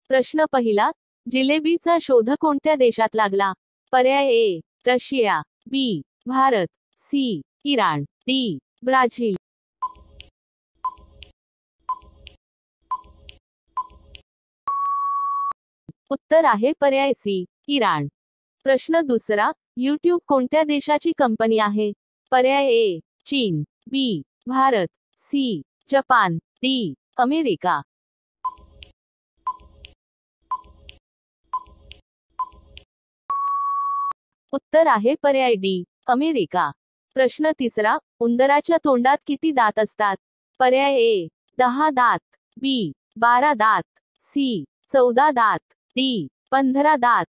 प्रश्न पहिला, जिलेबीचा शोध कोणत्या देशात लागला? पर्याय A Russia, B Bharat, C Iran, D Brazil. उत्तर आहे पर्याय सी इराण. प्रश्न दुसरा, यूट्यूब कोणत्या देशाची कंपनी आहे? पर्याय ए चीन, B Bharat, C Japan, D America. उत्तर आहे पर्याय डी अमेरिका. प्रश्न तिसरा, उंदराच्या तोंडात किती दात असतात? पर्याय ए 10 दात, बी 12 दात, सी 14 दात, डी 15 दात.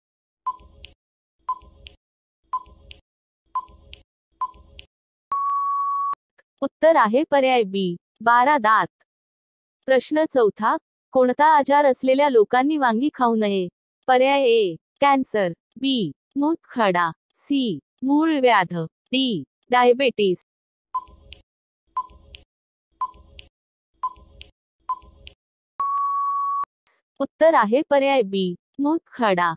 उत्तर आहे पर्याय बी 12 दात. प्रश्न चौथा, कोणता आजार असलेल्या लोकांनी वांगी खाऊ नये? पर्याय ए कॅन्सर, बी मूतखडा, सी मूळव्याध, डी डायबेटीस. उत्तर आहे पर्याय बी मूतखडा.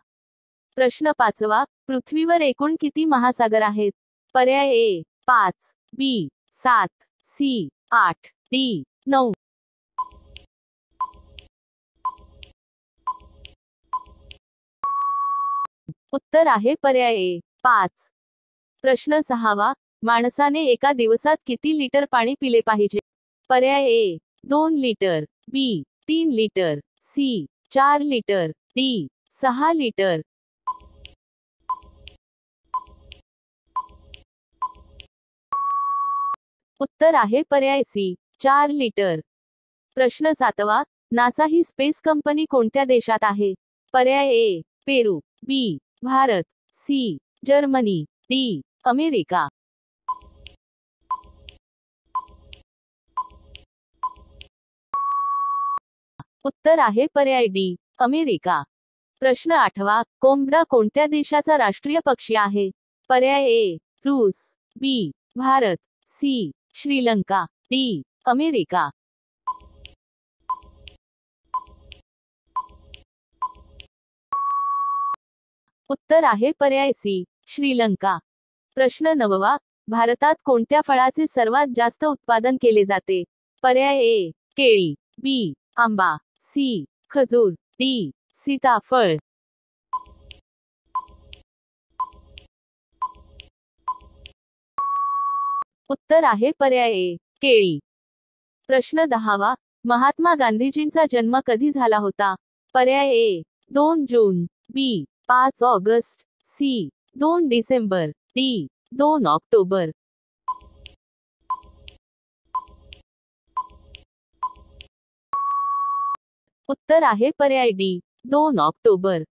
प्रश्न पाचवा, पृथ्वीवर एकूण किती महासागर आहेत? पर्याय ए 5, बी 7, सी 8, डी 9. उत्तर आहे पर्याय ए 5. प्रश्न सहावा, माणसाने एका दिवसात किती लिटर पाणी पिले पाहिजे? पर्याय A 2 litre, B 3 litre, C 4 litre, D 6 litre. उत्तर आहे पर्याय सी 4 लिटर. प्रश्न सातवा, नासा ही स्पेस कंपनी कोणत्या देशात आहे? पर्याय A Peru, B Bharat, C Germany, D America. उत्तर आहे पर्याय डी अमेरिका. प्रश्न आठवा, कोंबडा कोणत्या देशाचा राष्ट्रीय पक्षी आहे? पर्याय ए रूस, B Bharat, C Sri Lanka, D America. उत्तर आहे पर्याय सी श्रीलंका. प्रश्न नववा, भारतात कोणत्या फळाचे सर्वात जास्त उत्पादन केले जाते? पर्याय ए केळी, बी आंबा, सी खजूर, डी सीताफळ. उत्तर आहे पर्याय ए केळी. प्रश्न दहावा, महात्मा गांधीजींचा जन्म कधी झाला होता? पर्याय A 2 June, B 5 August, C 2 December, D 2 October. उत्तर आहे पर्याय डी 2 ऑक्टोबर.